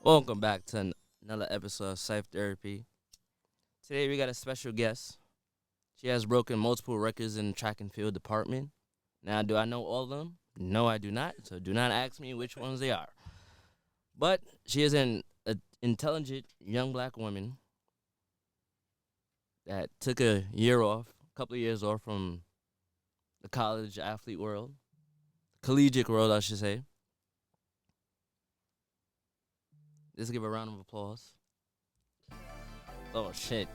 Welcome back to another episode of Psych Therapy. Today we got a special guest. She has broken multiple records in the track and field department. Now, do I know all of them? No, I do not. So do not ask me which ones they are. But she is an intelligent young black woman that took a year off, a couple of years off from the college athlete world, collegiate world, I should say. Let's give a round of applause. Oh shit.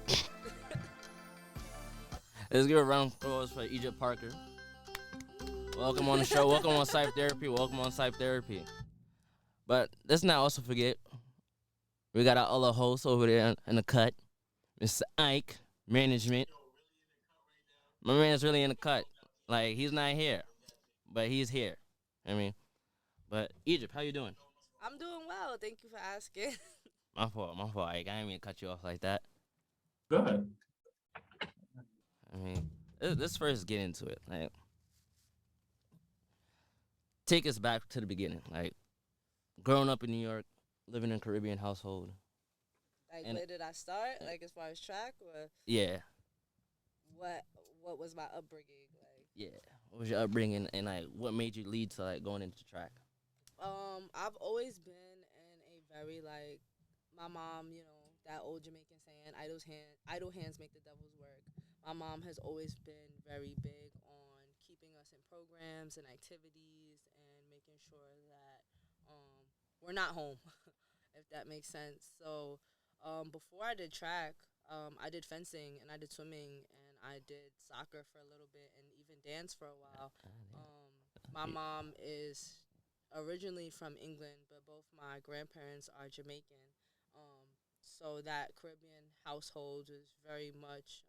Let's give a round of applause for Egypt Parker. Welcome on the show. Welcome on Psych Therapy. Welcome on Psych Therapy. But let's not also forget, we got our other host over there in the cut, Mr. Ike, management. My man's really in the cut. Like, he's not here, but he's here. I mean, but Egypt, how you doing? I'm doing well. Thank you for asking. My fault, Ike. I didn't mean to cut you off like that. Good. I mean, let's first get into it. Like, take us back to the beginning. Like, growing up in New York, living in a Caribbean household. Like, And- where did I start? Like, as far as track, or Yeah, what was my upbringing? Like, yeah. What was your upbringing, and like, what made you lead to like going into track? I've always been in a very like my mom. That old Jamaican saying, idle hands make the devil's work." My mom has always been very big on keeping us in programs and activities and making sure that we're not home, if that makes sense. So before I did track, I did fencing and I did swimming and I did soccer for a little bit and even dance for a while. My mom is originally from England, but both my grandparents are Jamaican. So that Caribbean household is very much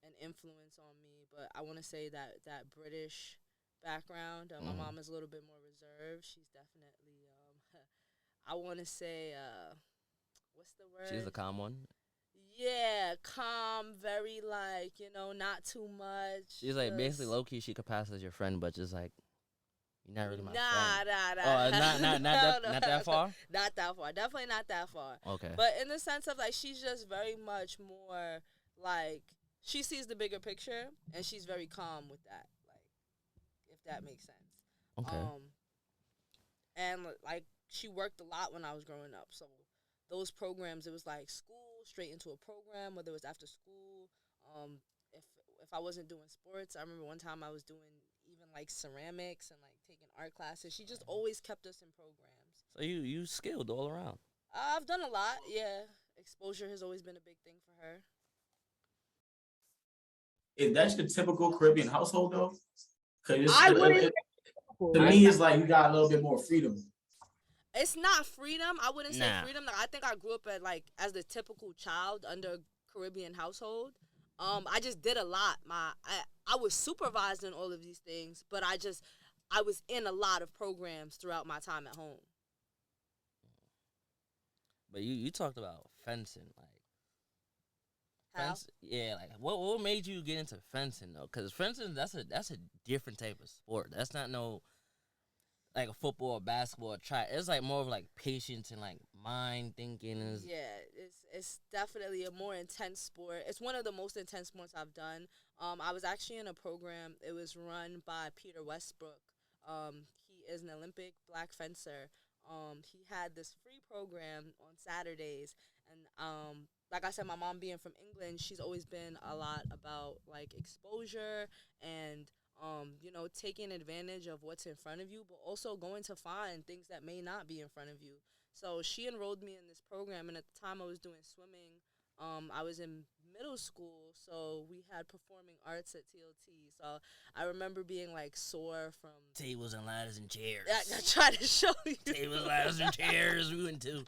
an influence on me. But I want to say that that British background, my mom is a little bit more reserved. She's definitely, I want to say, what's the word? She's the calm one. Yeah, calm, very like, not too much. She's like basically just- low key. She could pass as your friend, but just like you're not really my Nah, friend. nah, Oh, nah. not that far. Not that far. Definitely not that far. Okay. But in the sense of like, she's just very much more like she sees the bigger picture, and she's very calm with that. Like, if that makes sense. Okay. And like she worked a lot when I was growing up, so those programs, it was like school straight into a program, whether it was after school. If if I wasn't doing sports, I remember one time I was doing even like ceramics and like taking art classes. She just always kept us in programs. So you skilled all around. I've done a lot, yeah. Exposure has always been a big thing for her. Is that your typical Caribbean household though? Because I wouldn't. to me, it's like you got a little bit more freedom. It's not freedom. I wouldn't say Nah. freedom. Like, I think I grew up at like as the typical child under a Caribbean household. I just did a lot. I was supervised in all of these things, but I was in a lot of programs throughout my time at home. But you talked about fencing, like How? Yeah, like what made you get into fencing though? Because fencing that's a different type of sport. That's not no like a football, or basketball, or track. It's like more of like patience and like mind thinking. Is Yeah, it's definitely a more intense sport. It's one of the most intense sports I've done. I was actually in a program. It was run by Peter Westbrook. He is an Olympic black fencer. He had this free program on Saturdays, and like I said, my mom being from England, she's always been a lot about like exposure and taking advantage of what's in front of you, but also going to find things that may not be in front of you. So she enrolled me in this program, and at the time I was doing swimming. I was in middle school, so we had performing arts at TLT. So I remember being like sore from. tables and ladders and chairs. I tried to show you. Tables, ladders, and chairs. We went to.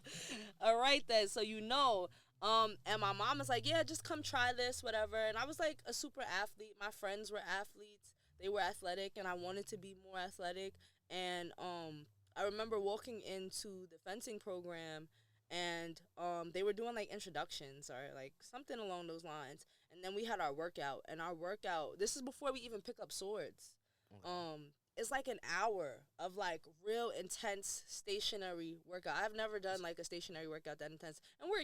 All right then, so and my mom was like, yeah, just come try this, whatever. And I was like a super athlete. My friends were athletes. They were athletic, and I wanted to be more athletic. And I remember walking into the fencing program, and they were doing like introductions or like something along those lines. And then we had our workout, and our workout, this is before we even pick up swords. it's like an hour of like real intense stationary workout. I've never done like a stationary workout that intense. And we're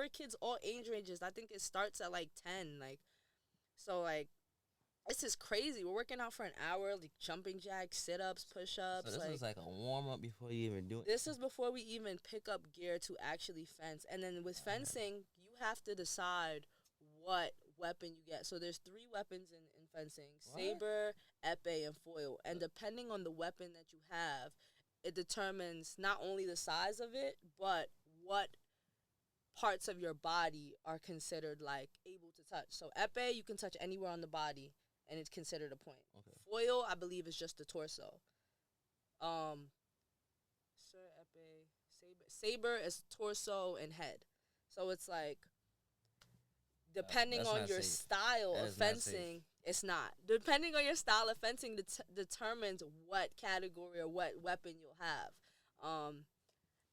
kids all age ranges. I think it starts at like 10. Like, so like, this is crazy. We're working out for an hour, like jumping jacks, sit ups, push ups. So this is like a warm up before you even do it. This is before we even pick up gear to actually fence. And then with fencing, you have to decide what weapon you get. So there's 3 weapons in fencing: saber, epee, and foil. And depending on the weapon that you have, it determines not only the size of it, but what parts of your body are considered like able to touch. So epee, you can touch anywhere on the body, and it's considered a point. Okay. Foil, I believe, is just the torso. Saber is torso and head. So it's like, depending on your style of fencing, it's not. Depending on your style of fencing determines what category or what weapon you'll have.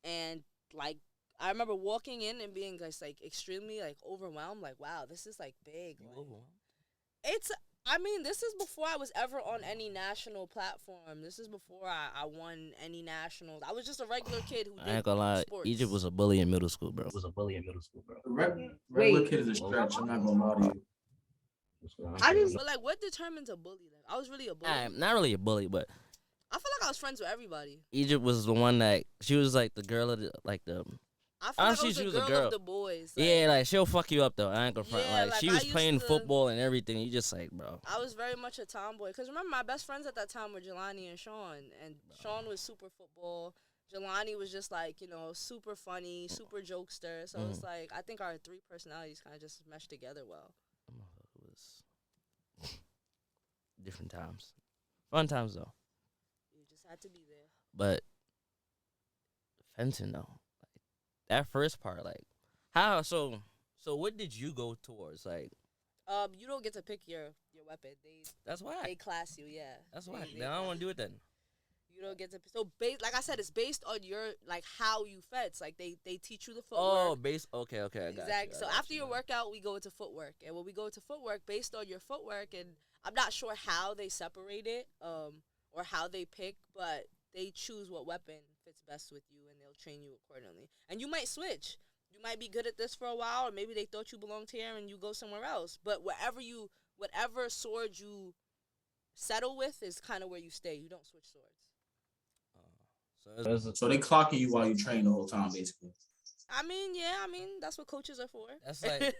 And like, I remember walking in and being just like extremely like overwhelmed. Like, wow, this is like big. You overwhelmed? I mean, this is before I was ever on any national platform. This is before I won any nationals. I was just a regular kid who did I ain't gonna lie, sports. Egypt was a bully in middle school, bro. Regular kid is a stretch. I'm not gonna lie to you. But like, what determines a bully? Like, I was really a bully. Not really a bully, but I feel like I was friends with everybody. Egypt was the one that she was like the girl of the I feel like I was the girl of the boys. Like, yeah, like she'll fuck you up though. I ain't gonna front. Yeah, like she was playing football and everything. You just like, bro. I was very much a tomboy. Cause remember, my best friends at that time were Jelani and Sean. And Sean was super football. Jelani was just like, you know, super funny, super jokester. So it's like, I think our 3 personalities kind of just meshed together well. It was different times, fun times though. You just had to be there. But fencing though. That first part, like, how? So what did you go towards? Like, you don't get to pick your weapon. That's why they class you. Yeah, that's why. Then I don't want to do it then. You don't get to. So like I said, it's based on your like how you fence. Like they teach you the footwork. Oh, okay. I got exactly. You, so after your workout, we go into footwork, and when we go into footwork, based on your footwork, and I'm not sure how they separate it, or how they pick, but they choose what weapon fits best with you, and they'll train you accordingly. And you might switch. You might be good at this for a while, or maybe they thought you belonged here and you go somewhere else. But whatever sword you settle with is kind of where you stay. You don't switch swords. So they clocking you while you train the whole time, basically. I mean, that's what coaches are for.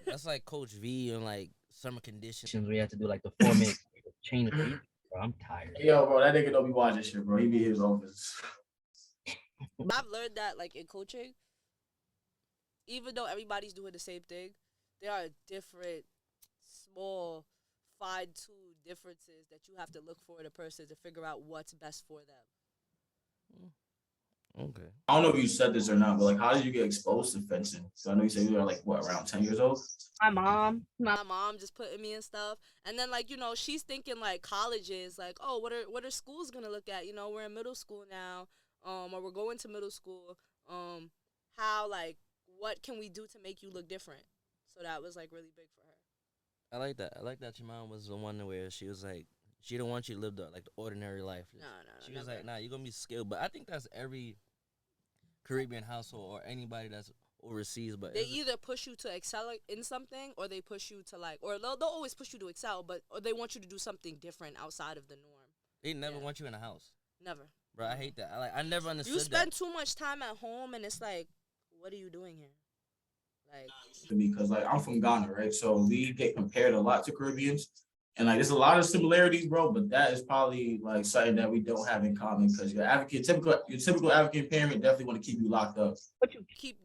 That's like Coach V and like summer conditions. We have to do like the 4-minute chain of feet. Bro, I'm tired. Yo, bro, that nigga don't be watching shit, bro. He be in his office. I've learned that, like, in coaching, even though everybody's doing the same thing, there are different, small, fine-tuned differences that you have to look for in a person to figure out what's best for them. Okay. I don't know if you said this or not, but like, how did you get exposed to fencing? So I know you said you were like, what, around 10 years old? My mom just putting me in stuff, and then like, you know, she's thinking like colleges, like, oh, what are schools gonna look at? You know, we're in middle school now, or we're going to middle school. How, like, what can we do to make you look different? So that was like really big for her. I like that. I like that your mom was the one where she was like, she didn't want you to live the ordinary life. No. She was like, nah, you're gonna be skilled. But I think that's every Caribbean household or anybody that's overseas. But they either push you to excel in something, or they push you to like, or they'll always push you to excel, or they want you to do something different outside of the norm. They never want you in a house. Never. Bro, I hate that. I never understood that. You spend too much time at home, and it's like, what are you doing here? Like, because like I'm from Ghana, right? So we get compared a lot to Caribbeans. And like, there's a lot of similarities, bro, but that is probably like something that we don't have in common, because your typical African parent definitely want to keep you locked up.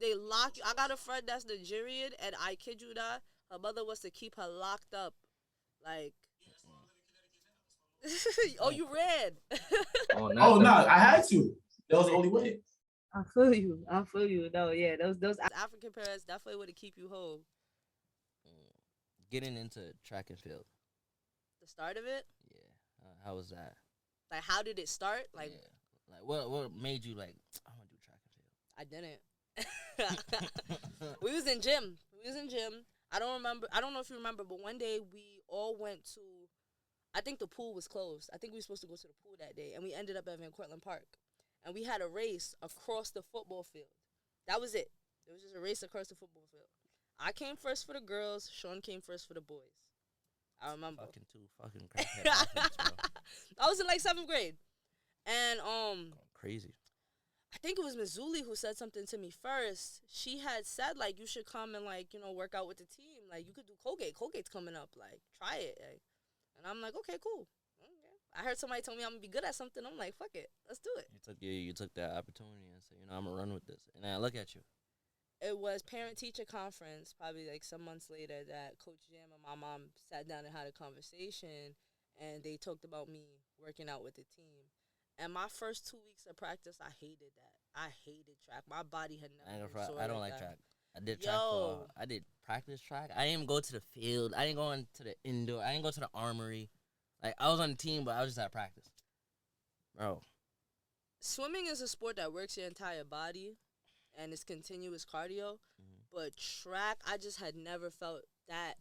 They lock you. I got a friend that's Nigerian, and I kid you not, her mother was to keep her locked up, like. Oh, you ran. No, I had to. That was the only way. I feel you. No, yeah, those African parents definitely would keep you home. Getting into track and field. The start of it? Yeah. How was that? Like, how did it start? Like, yeah. Like what made you like, I want to do track and field? I didn't. We was in gym. I don't know if you remember, but one day we all went to I think the pool was closed. I think we were supposed to go to the pool that day, and we ended up at Van Cortlandt Park. And we had a race across the football field. That was it. It was just a race across the football field. I came first for the girls. Sean came first for the boys. I remember. Fucking crackhead athletes, bro. I was in like 7th grade. And Crazy. I think it was Mizuli who said something to me first. She had said, like, you should come and, like, you know, work out with the team. Like, you could do Colgate. Colgate's coming up. Like, try it. Like, and I'm like, okay, cool. Okay. I heard somebody tell me I'm going to be good at something. I'm like, fuck it. Let's do it. You took that opportunity and said, you know, I'm going to run with this. And now look at you. It was parent-teacher conference, probably like some months later, that Coach Jam and my mom sat down and had a conversation, and they talked about me working out with the team. And my first 2 weeks of practice, I hated that. I hated track. My body had never been sore I don't like that. track. I did track I did practice track. I didn't even go to the field. I didn't go into the indoor. I didn't go to the armory. Like, I was on the team, but I was just at practice. Bro. Swimming is a sport that works your entire body, and it's continuous cardio. But track, I just had never felt that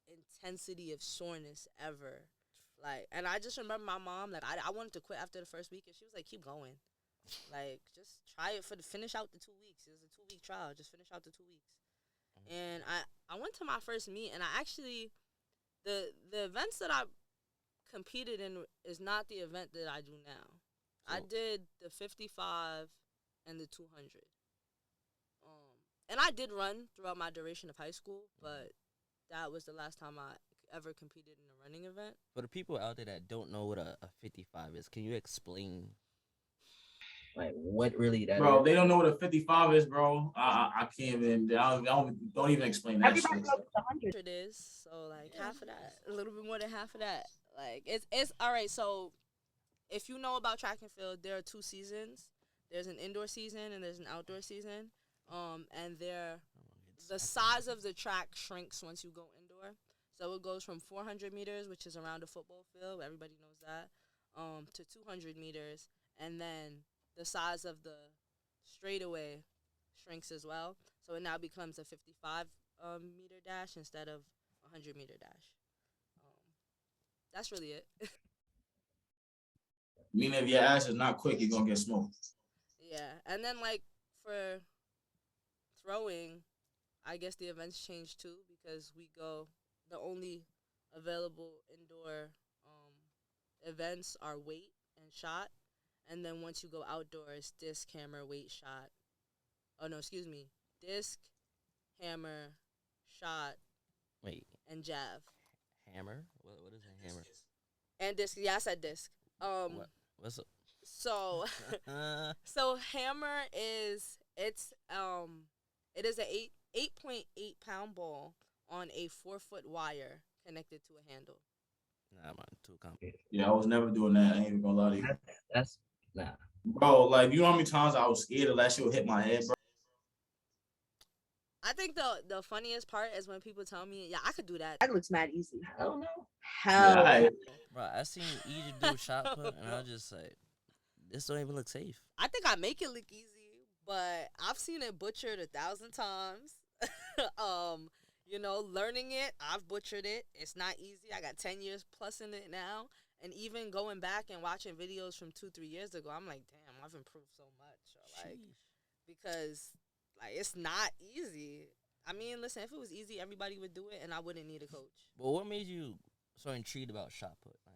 intensity of soreness ever. Like, and I just remember my mom, like, I wanted to quit after the first week, and she was like, keep going. Like, just try it finish out the 2 weeks. It was a 2-week trial. Just finish out the 2 weeks. And I went to my first meet, and I actually, the events that I competed in is not the event that I do now. I did the 55 and the 200. And I did run throughout my duration of high school, but that was the last time I ever competed in a running event. For the people out there that don't know what a 55 is, can you explain? Like, what really that Bro, is? they don't know what a 55 is, bro. I can't even. Don't even explain that shit. Everybody knows what 100 is, so like half of that, a little bit more than half of that. Like it's all right. So if you know about track and field, there are 2 seasons. There's an indoor season and there's an outdoor season. And the size of the track shrinks once you go indoor. So it goes from 400 meters, which is around a football field, everybody knows that, to 200 meters, and then the size of the straightaway shrinks as well. So it now becomes a 55 meter dash instead of a 100 meter dash. That's really it. Meaning if your ass is not quick, you're gonna get smoked. Yeah, and then like for throwing, I guess the events change too, because the only available indoor events are weight and shot, and then once you go outdoors, disc, hammer, weight, shot. Oh no, excuse me, disc, hammer, shot, Wait, and jab. hammer? What is a hammer? And disc. Yeah, I said disc. What's up? So so hammer is it is a 8.8 pound ball on a 4-foot wire connected to a handle. Nah, I'm too complicated. Yeah, I was never doing that. I ain't even gonna lie to you. That's nah. Bro, like, you know how many times I was scared of that shit would hit my head, bro? I think the funniest part is when people tell me, yeah, I could do that. That looks mad easy. I don't know. Hell. Yeah, Bro, I seen Egypt do a shot put, and I was just like, this don't even look safe. I think I make it look easy, but I've seen it butchered 1,000 times. You know, learning it, I've butchered it. It's not easy. I got 10 years plus in it now. And even going back and watching videos from 2-3 years ago, I'm like, damn, I've improved so much. Or like, because like it's not easy. I mean, listen, if it was easy, everybody would do it, and I wouldn't need a coach. But what made you so intrigued about shot put? Like,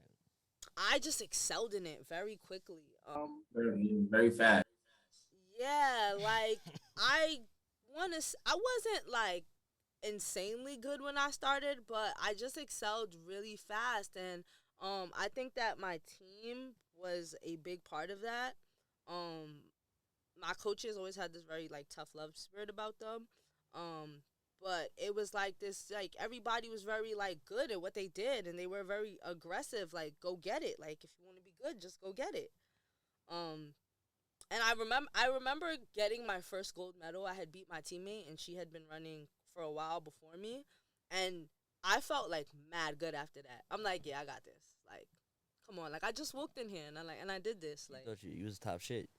I just excelled in it very quickly. very, very fast. Yeah, like I wasn't like insanely good when I started, but I just excelled really fast, and I think that my team was a big part of that. My coaches always had this very like tough love spirit about them. But it was like this, like everybody was very like good at what they did, and they were very aggressive, like go get it. Like if you want to be good, just go get it. And I remember getting my first gold medal. I had beat my teammate, and she had been running for a while before me, and I felt like mad good after that. I'm like, yeah, I got this. Like, come on, like I just walked in here and I did this. Like, you thought you was top shit.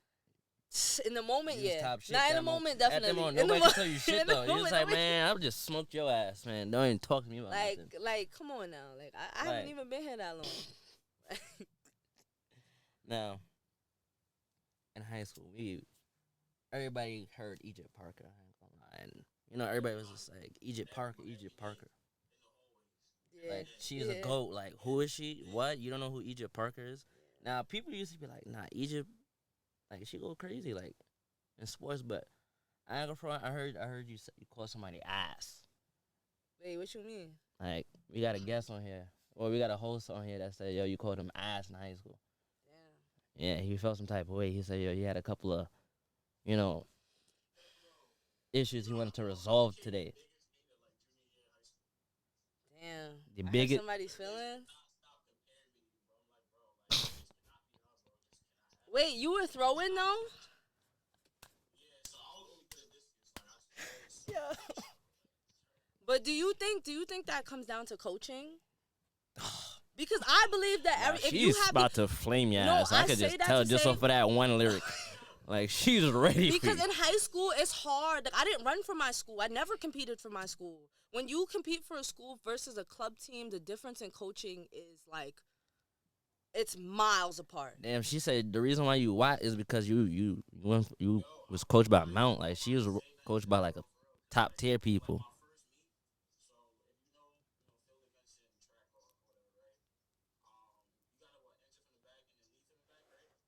In the moment, You was yeah. top shit Not in that the moment, At definitely. that moment, In the nobody can tell you in shit the though. You just moment, like, nobody- man, I've just smoked your ass, man. Don't even talk to me about nothing. like, come on now. Like, I haven't Like- even been here that long. Now, in high school, everybody heard Egypt Parker. I ain't gonna lie. And you know, everybody was just like, Egypt Parker, Egypt Parker. Yeah. Like, she's a GOAT. Like, who is she? What? You don't know who Egypt Parker is? Now, people used to be like, nah, Egypt, like, she go crazy, like, in sports, but I ain't gonna front. I heard you call somebody ass. Wait, what you mean? Like, we got a guest on here. Or we got a host on here that said, yo, you called him ass in high school. Damn. Yeah, he felt some type of way. He said, yo, he had a couple of, you know, issues he wanted to resolve today. Damn. The I hurt biggest. somebody's feelings. Wait, you were throwing though? Yeah. But do you think that comes down to coaching? Because I believe that if you She's have about to flame your No, ass. I I could say just that tell to just say- off of that one lyric. Like, she's ready because for you. in high school it's hard. Like, I didn't run for my school. I never competed for my school. When you compete for a school versus a club team, the difference in coaching is like it's miles apart. Damn, she said the reason why you white is because you was coached by Mount. Like, she was coached by like a top tier people.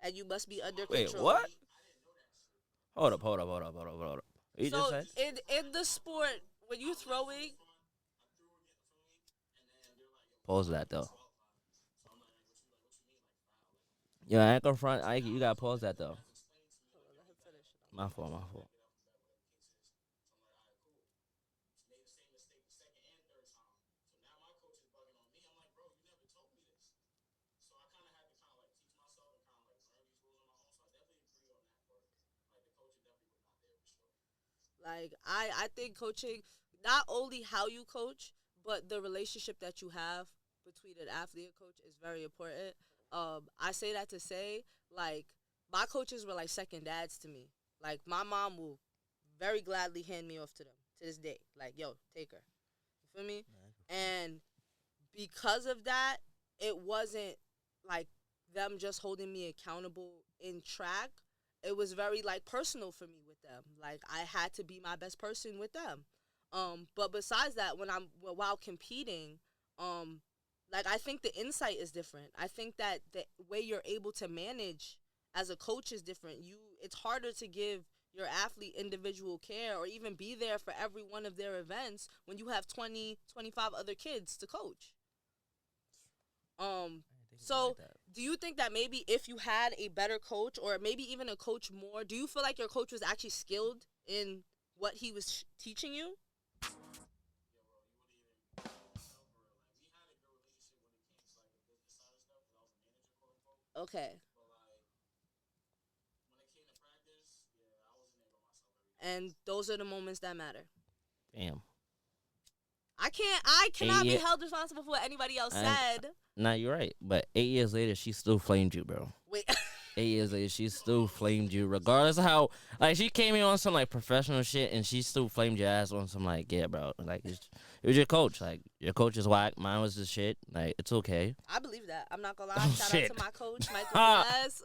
And you must be under Wait, control. what? Hold up. You just So said? in the sport, when you throwing, Pause that though. Yo, I ain't gonna front. You gotta pause that though. My fault. like I think coaching, not only how you coach, but the relationship that you have between an athlete and coach is very important. I say that to say, like, my coaches were like second dads to me. Like, my mom will very gladly hand me off to them to this day. Like, yo, take her. You feel me? And because of that, it wasn't like them just holding me accountable in track. It was very like personal for me with them. Like, I had to be my best person with them. But besides that, while competing, like, I think the insight is different. I think that the way you're able to manage as a coach is different. It's harder to give your athlete individual care or even be there for every one of their events when you have 20, 25 other kids to coach. So do you think that maybe if you had a better coach or maybe even a coach more, do you feel like your coach was actually skilled in what he was teaching you? Okay. And those are the moments that matter. Damn. I cannot be Yeah. held responsible for what anybody else said. Nah, you're right. But 8 years later, she still flamed you, bro. Wait. 8 years later, she still flamed you, regardless of how. Like, she came in on some like professional shit, and she still flamed your ass on some like, yeah, bro. Like, it was your coach. Like, your coach is whack. Mine was the shit. Like, it's okay. I believe that. I'm not gonna lie. Oh, Shout shit. out to my coach, Michael Diaz.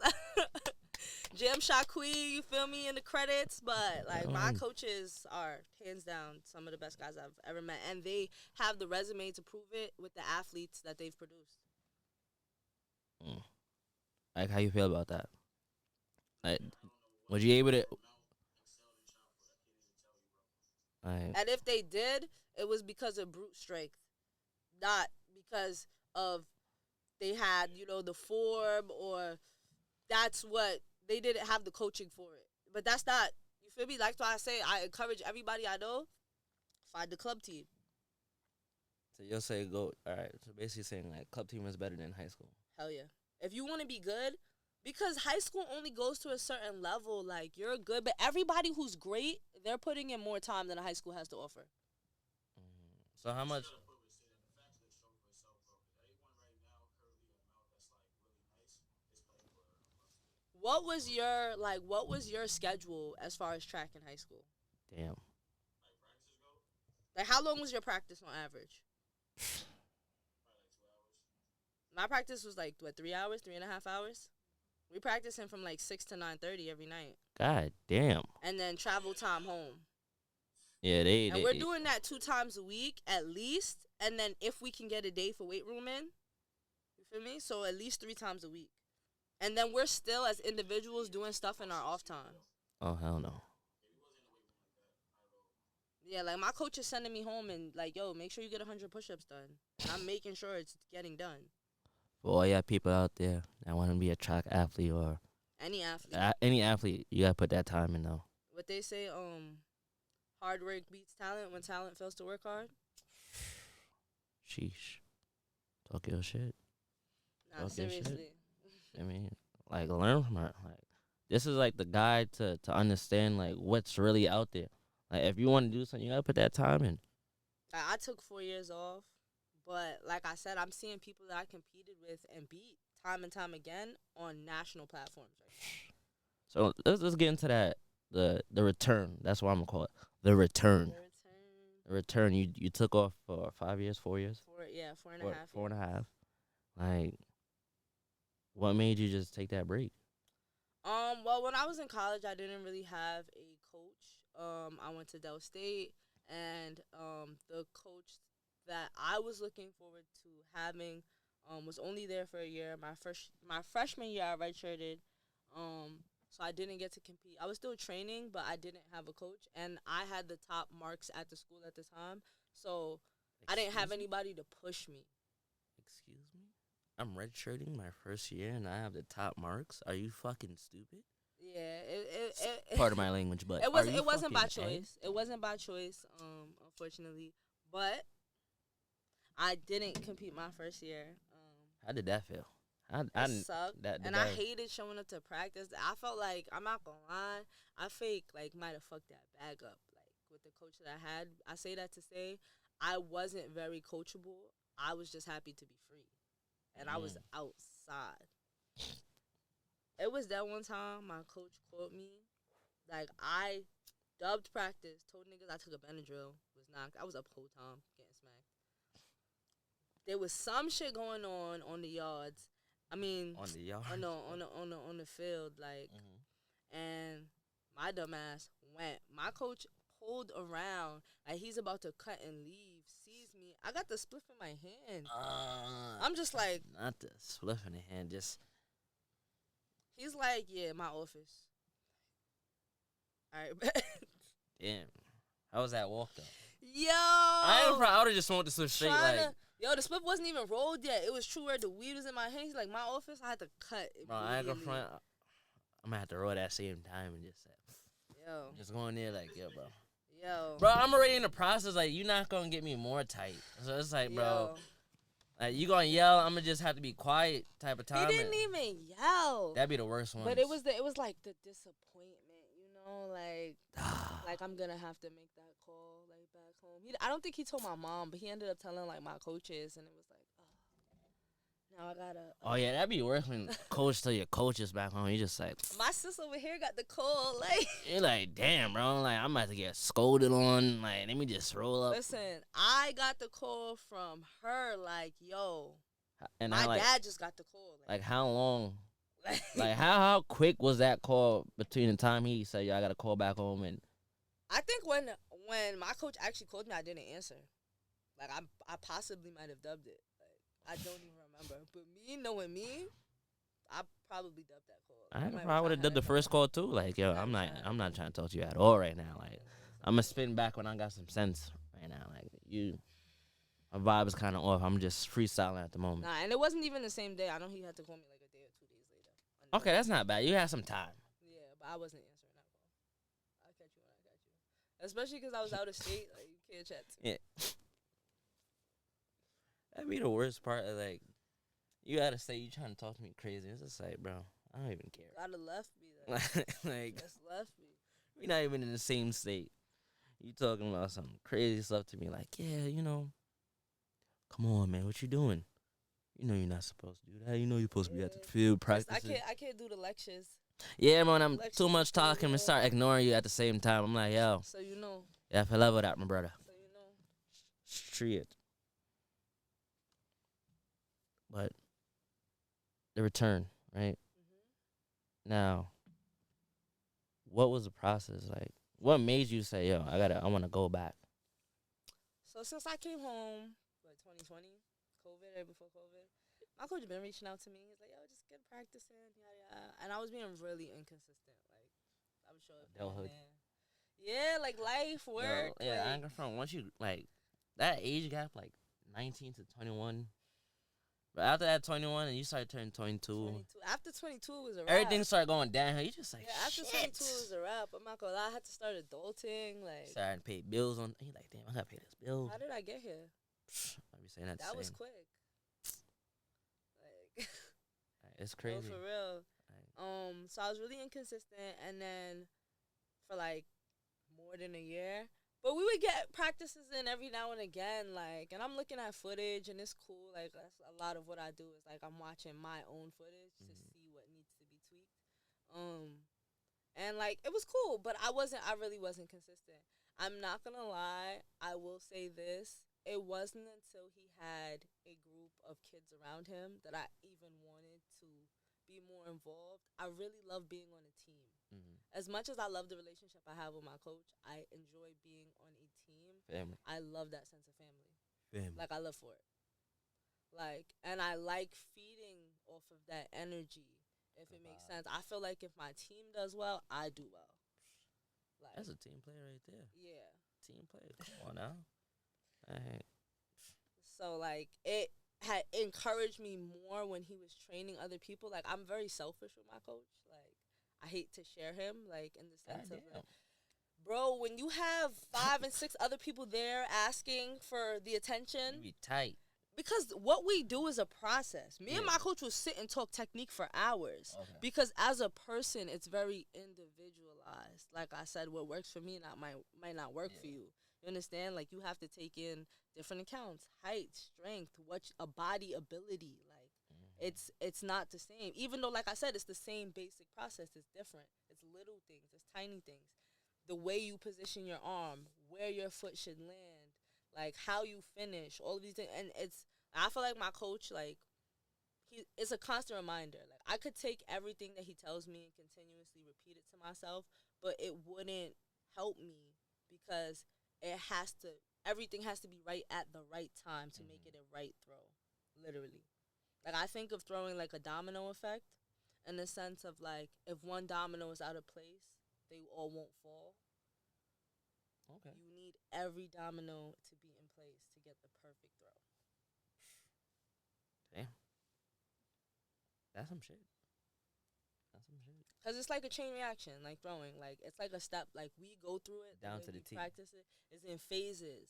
Jim Shaqui, you feel me, in the credits. But, like, my coaches are, hands down, some of the best guys I've ever met. And they have the resume to prove it with the athletes that they've produced. Like, how you feel about that? Like, was you able to? Like, And if they did, it was because of brute strength, not because of they had, the form or that's what they didn't have the coaching for it. But that's not, you feel me? That's why I say I encourage everybody I know, find the club team. so you'll say go. All right. So basically saying like club team is better than high school. Hell yeah. If you want to be good, because high school only goes to a certain level, like, you're good, but everybody who's great, they're putting in more time than a high school has to offer. So how much? What was your schedule as far as track in high school? Damn. Like, how long was your practice on average? My practice was like, what, 3 hours, 3.5 hours? We practicing from like 6 to 9:30 every night. God damn. And then travel time home. Yeah, And we're doing that 2 times a week at least. And then if we can get a day for weight room in, you feel me? So at least 3 times a week. And then we're still, as individuals, doing stuff in our off time. Oh, hell no. Yeah, like, my coach is sending me home and, like, yo, make sure you get 100 push-ups done. And I'm making sure it's getting done. For all y'all people out there that want to be a track athlete or Any athlete. any athlete, you got to put that time in, though. What they say, hard work beats talent when talent fails to work hard. Sheesh. Talk your shit. Nah, Okay, shit. seriously. I mean, like, learn from her. Like, this is, like, the guide to understand, like, what's really out there. Like, if you want to do something, you got to put that time in. I took 4 years off, but like I said, I'm seeing people that I competed with and beat time and time again on national platforms right now. So let's get into that. The return. That's what I'm gonna call it. The return. The return. You took off for 5 years, 4 years. 4.5. 4.5. Like, what made you just take that break? Well, when I was in college, I didn't really have a coach. I went to Del State, and the coach that I was looking forward to having was only there for a year. My freshman year, I redshirted. So I didn't get to compete. I was still training, but I didn't have a coach, and I had the top marks at the school at the time. So I didn't have anybody to push me. Excuse me? I'm redshirting my first year, and I have the top marks. Are you fucking stupid? Yeah, Part of my language, but it wasn't by choice. It wasn't by choice, unfortunately. But I didn't compete my first year. How did that feel? It sucked, and I hated showing up to practice. I felt like, I'm not gonna lie, I might have fucked that bag up, like, with the coach that I had. I say that to say I wasn't very coachable. I was just happy to be free, and I was outside. It was that one time my coach called me. Like, I dubbed practice, told niggas I took a Benadryl, was knocked. I was up whole time getting smacked. There was some shit going on the yards. I mean, on the yard, on the field, like, and my dumb ass went. My coach pulled around, like, he's about to cut and leave. Sees me. I got the spliff in my hand. I'm just like, not the spliff in the hand, just. He's like, yeah, my office. All right, bet. Damn. How was that walk, though? Yo. I would have just wanted to switch straight, like. Yo, the split wasn't even rolled yet. It was true where the weed was in my hand. He's like, my office, I had to cut. Bro, I ain't gonna front. I'm gonna have to roll that same time and just say, yo. Just go in there like, yo, bro. Yo. Bro, I'm already in the process. Like, you're not gonna get me more tight. So it's like, bro. Like, you gonna yell, I'm gonna just have to be quiet type of time. He didn't even yell. That'd be the worst one. But it was like the disappointment, you know, like I'm gonna have to make that call, like, back home. I don't think he told my mom, but he ended up telling, like, my coaches, and it was like, oh, now I gotta. Oh yeah, that'd be worse when coach tell your coaches back home. You just like, my sis over here got the call, like. You're like, damn, bro, like, I'm about to get scolded on. Like, let me just roll up. Listen, I got the call from her, like, yo, and my dad just got the call. Like how long? Like how quick was that call between the time he said, yo, I got to call back home and. I think when my coach actually called me, I didn't answer. Like, I possibly might have dubbed it. Like, I don't even remember. But me, knowing me, I probably dubbed that call. I probably would have dubbed the first call too. Like, yo, I'm not trying to talk to you at all right now. Like, I'm gonna spin back when I got some sense right now. Like, my vibe is kind of off. I'm just freestyling at the moment. Nah, and it wasn't even the same day. I know he had to call me like a day or 2 days later. Okay, that's not bad. You had some time. Yeah, but I wasn't answering that call. I'll catch you when I catch you. Especially because I was out of state. Like, you can't chat to me. Yeah. That'd be the worst part. Like, you gotta say you trying to talk to me crazy. It's just like, bro, I don't even care. Gotta left me. Like, just left me. We not even in the same state. You talking about some crazy stuff to me, like, yeah, you know, come on, man, what you doing? You know you're not supposed to do that. You know you're supposed to be at the field practicing. I can't do the lectures. Yeah, man, I'm Lecture too much talking and video. start ignoring you at the same time. I'm like, yo, So you know. yeah, I love that, my brother. So you know. Street. But the return, right? Now, what was the process like? What made you say, yo, I want to go back? So since I came home, 2020, COVID, right before COVID, my coach been reaching out to me. He's like, yo, just get practicing, yada yada. And I was being really inconsistent. Like, I would show up here and Adulthood. there. Yeah, like life, work. Yo, yeah, I like, ain't from once you like that age gap, like 19 to 21. But after that 21, and you start turning 22, 22. After 22 it was a wrap. everything started going downhill. You just like, Yeah, after 22 it was a wrap. I'm not gonna lie, I had to start adulting. Like, starting to pay bills on. He like, damn, I gotta pay this bill. how did I get here? I be saying that. That the was same. quick. Like, It's no, crazy. for real. Like, So I was really inconsistent, and then for like more than a year. But we would get practices in every now and again, like, and I'm looking at footage, and it's cool. Like, that's a lot of what I do is like I'm watching my own footage to see what needs to be tweaked. And like it was cool, but I really wasn't consistent. I'm not gonna lie. I will say this: it wasn't until he had a group of kids around him that I even wanted to be more involved. I really love being on a team. As much as I love the relationship I have with my coach, I enjoy being on a team. family. I love that sense of family. Family. Like, I live for it. Like, and I like feeding off of that energy, if it makes sense. I feel like if my team does well, I do well. Like, That's a team player right there. yeah. Team player. Come on now. Alright. So, like, it had encouraged me more when he was training other people. Like, I'm very selfish with my coach. Like, I hate to share him, like, in the sense of, like, bro, when you have 5 and 6 other people there asking for the attention. You be tight. Because what we do is a process. Me and Yeah. my coach will sit and talk technique for hours. Okay. Because as a person, it's very individualized. Like I said, what works for me might not work for you. You understand? Like, you have to take in different accounts, height, strength, a body ability. Like, it's not the same. Even though, like I said, it's the same basic process. It's different. It's little things. It's tiny things. The way you position your arm, where your foot should land, like how you finish, all of these things. And I feel like my coach, like, it's a constant reminder. Like, I could take everything that he tells me and continuously repeat it to myself, but it wouldn't help me because everything has to be right at the right time to make it a right throw, literally. Like, I think of throwing like a domino effect in the sense of, like, if one domino is out of place, they all won't fall. Okay. You need every domino to be in place to get the perfect throw. Damn. That's some shit. Because it's like a chain reaction, like throwing. Like, it's like a step. Like, we go through it. Down way to the we T. practice it is in phases.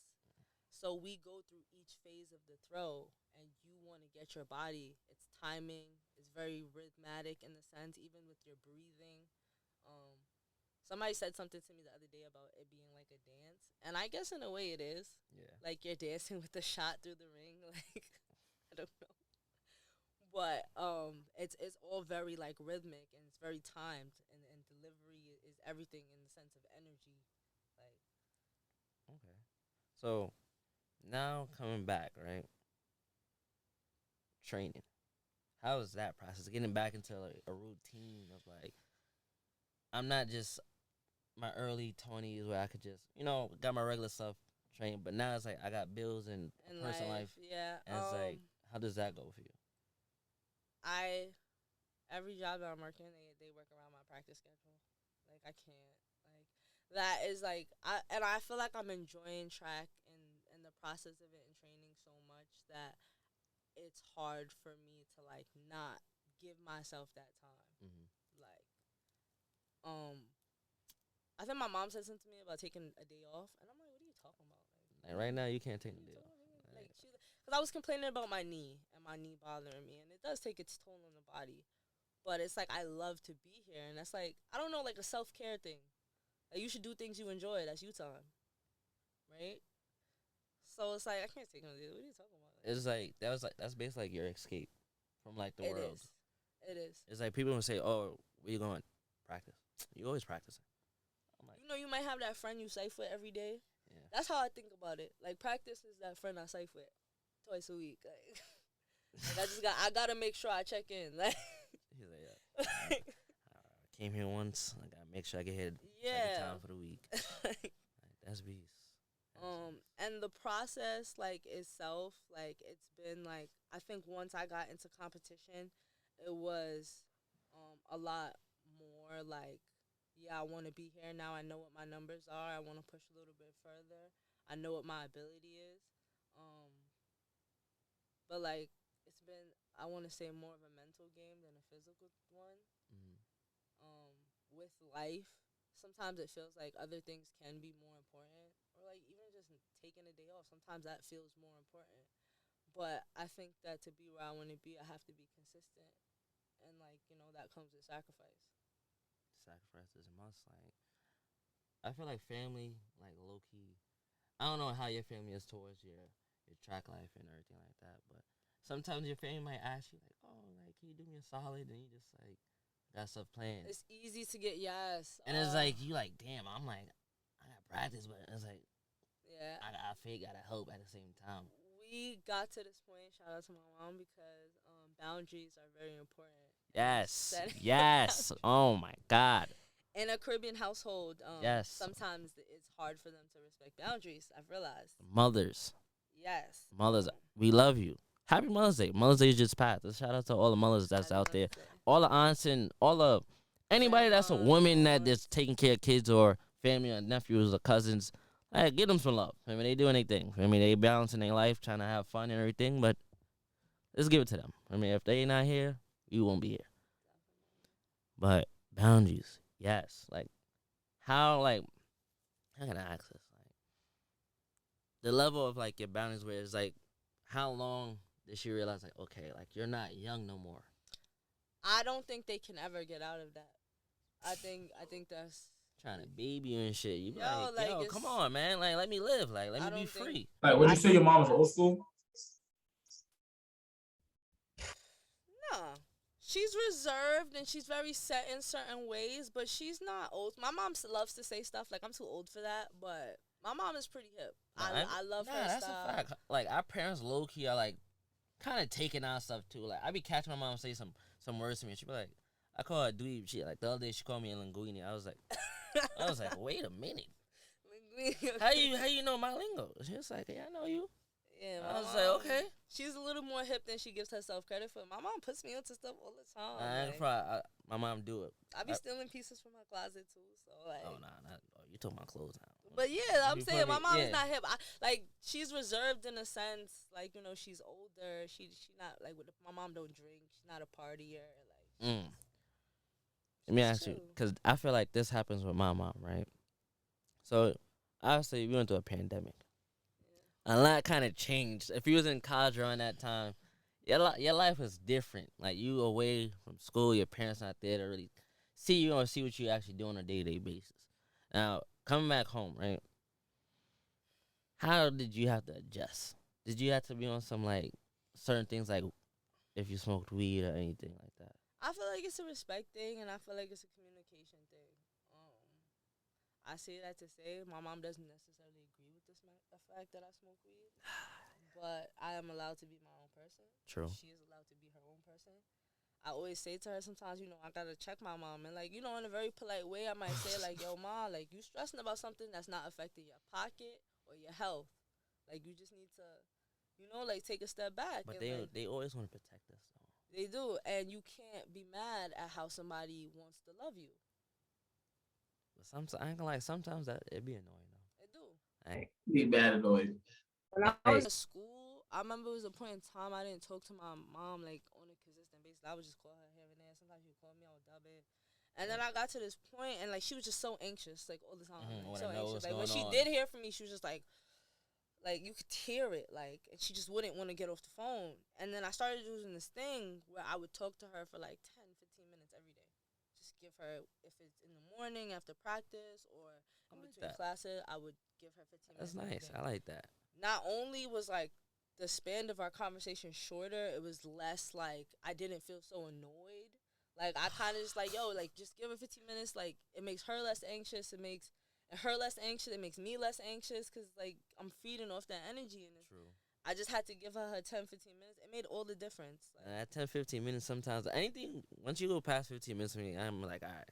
So we go through each phase of the throw, and you want to get your body. It's timing. It's very rhythmic in the sense, even with your breathing. Somebody said something to me the other day about it being like a dance. And I guess in a way it is. Yeah. Like, you're dancing with the shot through the ring. Like, I don't know. But it's all very, like, rhythmic, and it's very timed. And delivery is everything in the sense of energy. Like, Okay. So, now coming back, right? Training. How is that process? Getting back into like a routine of, like, I'm not just my early 20s where I could just, got my regular stuff trained, but now it's like I got bills and personal life. Yeah. And it's like, how does that go for you? Every job that I'm working, they work around my practice schedule. Like, I can't. Like, that is like, I feel like I'm enjoying track and the process of it and training so much that it's hard for me to, like, not give myself that time. Like, I think my mom said something to me about taking a day off, and I'm like, what are you talking about? Like right now, you can't take a day off. Like, because I was complaining about my knee and my knee bothering me, and it does take its toll on the body. But it's like, I love to be here, and that's like, I don't know, like a self-care thing. Like, you should do things you enjoy. That's you time, right? So it's like, I can't take no day. What are you talking about? It's like that's basically like your escape from, like, the world. It is. It's like people will say, "Oh, where you going?" practice. You always practicing. I'm like, You know, you might have that friend you safe with every day. yeah. That's how I think about it. Like, practice is that friend I safe with twice a week. Like I gotta make sure I check in. Like, He's like, yeah. I came here once. I gotta make sure I get here second time for the week. Like, that's beast. And the process, like, itself, like, it's been, like, I think once I got into competition, it was a lot more, like, yeah, I want to be here now. I know what my numbers are. I want to push a little bit further. I know what my ability is. But, like, it's been, I want to say, more of a mental game than a physical one. With life, sometimes it feels like other things can be more important, or like even just taking a day off, sometimes that feels more important. But I think that to be where I want to be, I have to be consistent, and, like, you know, that comes with sacrifice. Sacrifice is a must. Like, I feel like family, like, low key. I don't know how your family is towards your track life and everything like that, but sometimes your family might ask you like, "Oh, like, can you do me a solid?" And you just like got stuff planned. It's easy to get yes, And it's like you like, damn. I'm like, I got practice, but it's like yeah. I fake gotta help at the same time. We got to this point. Shout out to my mom, because boundaries are very important. Yes, Setting yes. Oh my God. in a Caribbean household, Yes. sometimes it's hard for them to respect boundaries. I've realized. Mothers, Yes. we love you. Happy Mother's Day. Mother's Day just passed. A shout out to all the mothers that's Happy out there. Mother's Day. All the aunts and all the anybody that's a woman that's taking care of kids or family or nephews or cousins. Hey, give them some love. I mean, they do anything. I mean, they balancing their life, trying to have fun and everything. But let's give it to them. I mean, if they not here, you won't be here. But boundaries, yes. Like how can I ask this? Like the level of like your boundaries, where it's like, how long did she realize like, okay, like you're not young no more? I don't think they can ever get out of that. I think that's Trying to baby you and shit. You be Yo, like, yo, like, come on, man. Like, let me live. Like, let I me be don't think- free. Like, would you say your mom was old school? nah. She's reserved and she's very set in certain ways, but she's not old. My mom loves to say stuff like, I'm too old for that, but my mom is pretty hip. I love her that's stuff. a fact. Like, our parents low key are like kind of taking out stuff too. Like, I be catching my mom say some words to me. She be like, I call her dweeb. She like the other day she called me a linguini. I was like, wait a minute. How you know my lingo? She was like, yeah, I know you. Yeah, I was like, okay. She's a little more hip than she gives herself credit for. My mom puts me onto stuff all the time. My mom do it. I be stealing pieces from her closet too. So like, You talking about clothes now? But yeah, I'm saying my mom is yeah. not hip. She's reserved in a sense. Like, you know, she's older. She not like my mom don't drink. She's not a partier. Like, let me ask you, because I feel like this happens with my mom, right? So obviously we went through a pandemic. A lot kind of changed. If you was in college around that time, your life was different. Like, you away from school, your parents not there to really see you or see what you actually do on a day-to-day basis. Now, coming back home, right? How did you have to adjust? Did you have to be on some, like, certain things, like if you smoked weed or anything like that? I feel like it's a respect thing, and I feel like it's a communication thing. I say that to say my mom doesn't necessarily agree with the fact that I smoke weed, but I am allowed to be my own person. True. She is allowed to be her own person. I always say to her sometimes, you know, I gotta check my mom, and like, you know, in a very polite way, I might say like, yo, ma, like, you stressing about something that's not affecting your pocket or your health. Like, you just need to, you know, like, take a step back. But and they always want to protect us, though. They do, and you can't be mad at how somebody wants to love you. But sometimes, I ain't gonna lie, sometimes that it be annoying, though. It do. Be bad annoyed. When I was in school, I remember it was a point in time I didn't talk to my mom, like, on a consistent basis. I would just call her here and there. Sometimes she would call me, I would dub it. And then I got to this point, and, like, she was just so anxious, like, all the time. Like, so anxious. Like, when she did hear from me, she was just like, you could hear it, like, and she just wouldn't want to get off the phone. And then I started using this thing where I would talk to her for, like, 10, 15 minutes every day. Just give her, if it's in the morning after practice or in between classes, I would give her 15 minutes. That's nice. I like that. Not only was, like, the span of our conversation shorter, it was less, like, I didn't feel so annoyed. Like, I kind of just like, yo, like, just give her 15 minutes. Like, it makes her less anxious. It makes her less anxious. It makes me less anxious because, like, I'm feeding off that energy. And True. I just had to give her 10, 15 minutes. It made all the difference. Like, At 10, 15 minutes, sometimes anything. Once you go past 15 minutes for me, I'm like, all right.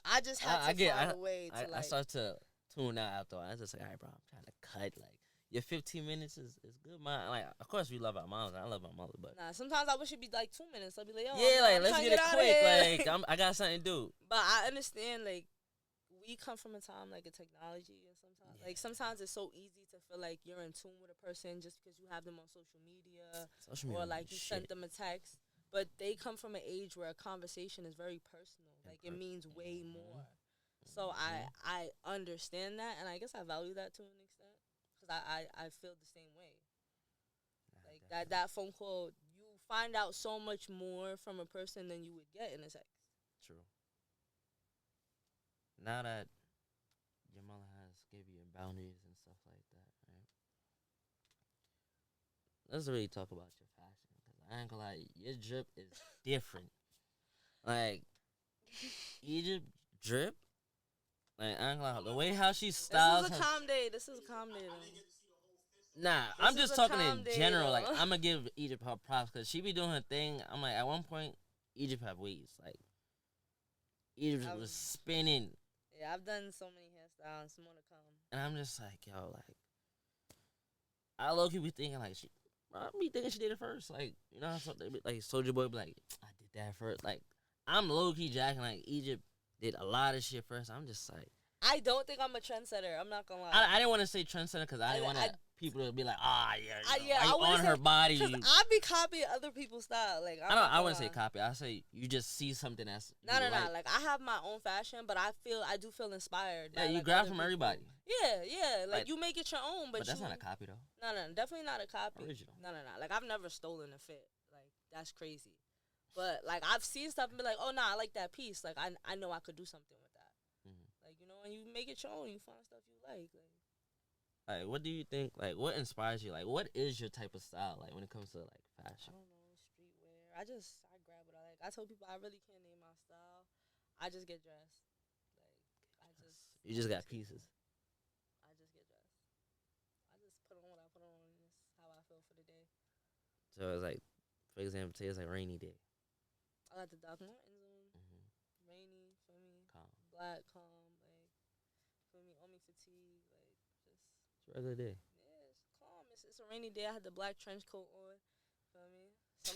I just had to find a way to, like. I start to tune out after. I just like, all right, bro, I'm trying to cut. Like, your 15 minutes is good. Like, of course, we love our moms. I love my mother, but Nah, sometimes I wish it'd be like 2 minutes. I'd be like, yo, yeah, like, I'm let's trying to get it outta quick. here. Like, I got something to do. But I understand, like, we come from a time like a technology, and sometimes it's so easy to feel like you're in tune with a person just because you have them on social media or like you sent them a text. But they come from an age where a conversation is very personal. Like, it means way more. So I understand that, and I guess I value that to an extent because I feel the same way. Like, that phone call, you find out so much more from a person than you would get in a text. True. Now that your mother has gave you boundaries and stuff like that, right? Let's really talk about your fashion, because I ain't gonna lie, your drip is different. Like, Egypt drip, like, I ain't gonna lie, the way how she styles. This is a calm day. Though. Nah, This I'm is just a talking calm in day, general. though. Like, I'm gonna give Egypt her props because she be doing her thing. I'm like, at one point, Egypt have weaves. Like, Egypt was spinning. Yeah, I've done so many hairstyles. Some more to come. And I'm just like, yo, like, I low-key be thinking, like, I be thinking she did it first. Like, you know, like, Soulja Boy be like, I did that first. Like, I'm low-key jacking, like, Egypt did a lot of shit first. I'm just like. I don't think I'm a trendsetter. I'm not gonna lie. I didn't want to say trendsetter because I didn't want people to be like, I on her body. Because I be copying other people's style. Like, I wouldn't say copy. I say you just see something that's no. Like, I have my own fashion, but I do feel inspired. Yeah, by, you like, grab from everybody. Yeah. Like, you make it your own, but that's not a copy though. No, definitely not a copy. Original. No. Like, I've never stolen a fit. Like, that's crazy. But, like, I've seen stuff and be like, oh, nah, I like that piece. Like, I know I could do something with that. Mm-hmm. Like, you know, and you make it your own. You find stuff you like. Like, what do you think? Like, what inspires you? Like, what is your type of style? Like, when it comes to like fashion. I don't know, streetwear. I grab what I like. I tell people I really can't name my style. I just get dressed. Like, you just got pieces. I just get dressed. I just put on what I put on, and it's how I feel for the day. So it's like, for example, today it's like rainy day. I got the Doc Martens on. Mm-hmm. Rainy, feel me? Calm. Black, calm, like, feel me? On me fatigue, like, just. It's a regular day. Yeah, it's calm. It's a rainy day. I had the black trench coat on. Feel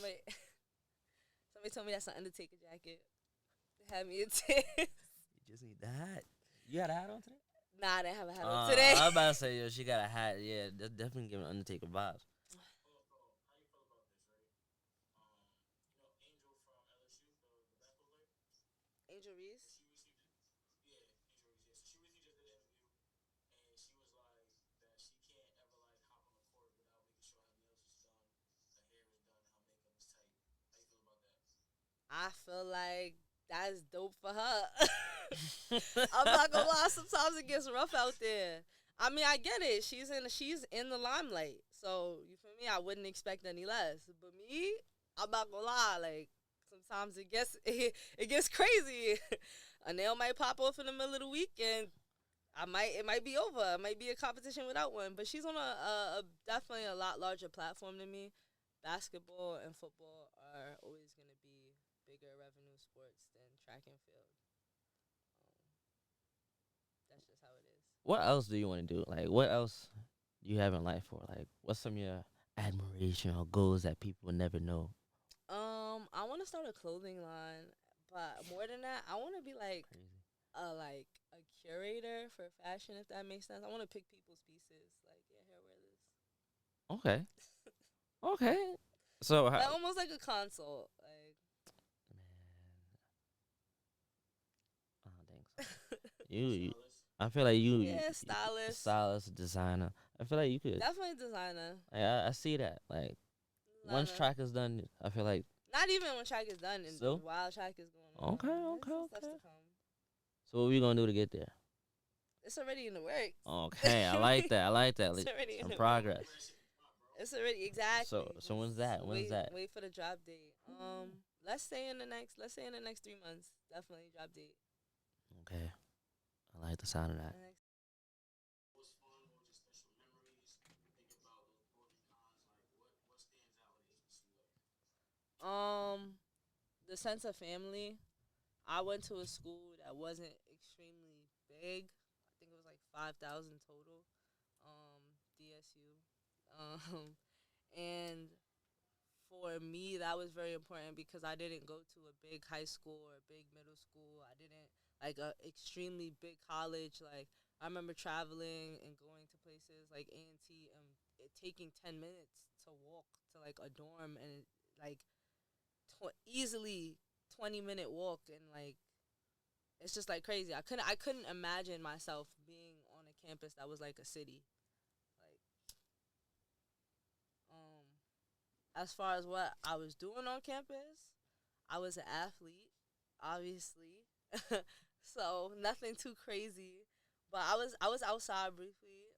me? Somebody told me that's an Undertaker jacket. They had me in tears. You just need the hat. You had a hat on today? Nah, I didn't have a hat on today. I was about to say, yo, she got a hat. Yeah, that's definitely giving Undertaker vibes. Angel Reese? I feel like that's dope for her. I'm not gonna lie, sometimes it gets rough out there. I mean, I get it. She's in the limelight. So, you feel me? I wouldn't expect any less. But me, I'm not gonna lie, like, sometimes it gets crazy. A nail might pop off in the middle of the week, and it might be over. It might be a competition without one. But she's on a definitely a lot larger platform than me. Basketball and football are always gonna be bigger revenue sports than track and field. That's just how it is. What else do you want to do? Like, what else do you have in life for? Like, what's some of your admiration or goals that people will never know? I want to start a clothing line, but more than that, I want to be like a curator for fashion, if that makes sense. I want to pick people's pieces, like, yeah, here, wear this. Okay. Okay. So like, almost like a consult, like. Man, I don't think so. I feel like you. Yeah, Stylist, designer. I feel like you could. Definitely designer. Like, I see that. Like, once track is done, I feel like. Not even when track is done, and so? while track is going on. Okay. So what we gonna do to get there? It's already in the works. Okay, I like that. It's already in progress. It's already exactly. So when's that? Wait for the drop date. let's say in the next 3 months. Definitely drop date. Okay. I like the sound of that. Was fun or just special memories? Think about those pros and cons. Like what stands out in HBCU? The sense of family. I went to a school that wasn't extremely big. I think it was like 5,000 total. DSU. And for me, that was very important because I didn't go to a big high school or a big middle school. I didn't like a extremely big college. Like I remember traveling and going to places like A&T and it taking 10 minutes to walk to like a dorm and like easily 20-minute walk and like it's just like crazy. I couldn't imagine myself being on a campus that was like a city. Like as far as what I was doing on campus, I was an athlete, obviously. So nothing too crazy. But I was outside briefly.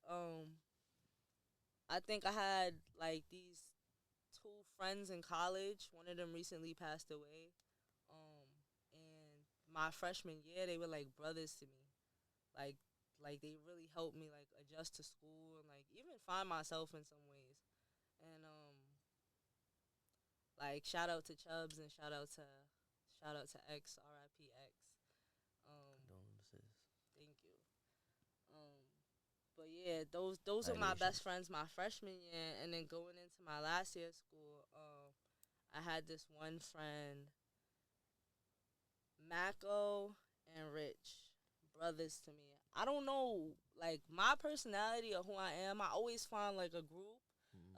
I think I had like these two friends in college. One of them recently passed away. And my freshman year, they were like brothers to me. Like, like they really helped me like adjust to school and like even find myself in some ways. And like shout out to Chubbs and shout out to X, R.I.P. X. Condolences. Thank you. But yeah, those are my best friends my freshman year, and then going into my last year of school, I had this one friend, Mako and Rich, brothers to me. I don't know, like my personality or who I am. I always find like a group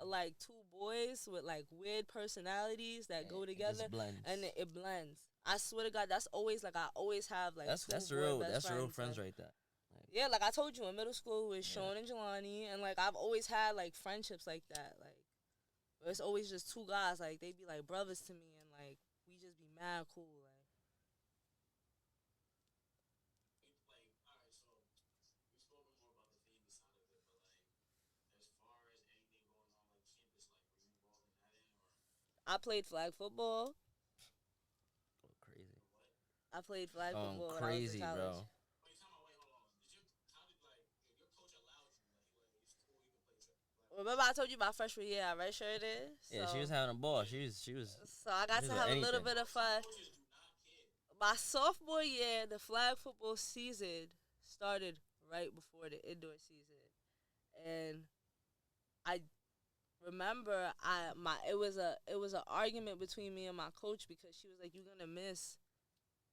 of like two boys with like weird personalities that go together, and it blends. I swear to God, that's always like I always have like that's real friends right there. Yeah, like I told you in middle school with Sean and Jelani, and like I've always had like friendships like that. Like it's always just two guys, like they be like brothers to me, and like we just be mad cool. Like All right, so we spoken more about the family side of it, but like as far as anything going on like campus life, were you involved in that or? I played flag football. Go crazy. I played flag football when I was Crazy, in college. bro. Wait, time out. Wait, hold on. How did like your coach allowed you? Like it's cool, you can play flag. Remember I told you my freshman year I redshirted? Yeah, she was having a ball. She was. So I got to have a little bit of fun. Coaches do not care. My sophomore year, the flag football season started right before the indoor season, and I remember it was an argument between me and my coach because she was like, "You're gonna miss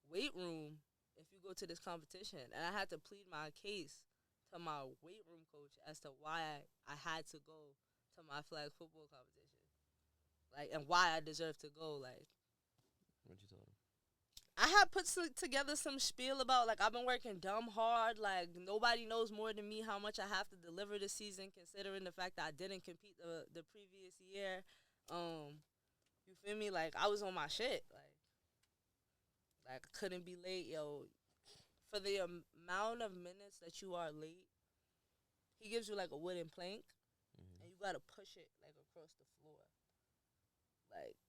weight room if you go to this competition," and I had to plead my case to my weight room coach as to why I had to go to my flag football competition, like, and why I deserved to go. Like, What you told him? I had put together some spiel about like I've been working dumb hard. Like nobody knows more than me how much I have to deliver this season, considering the fact that I didn't compete the previous year. You feel me? Like I was on my shit. Like I couldn't be late, yo. For the amount of minutes that you are late, he gives you like a wooden plank, and you gotta push it like across the floor. Like,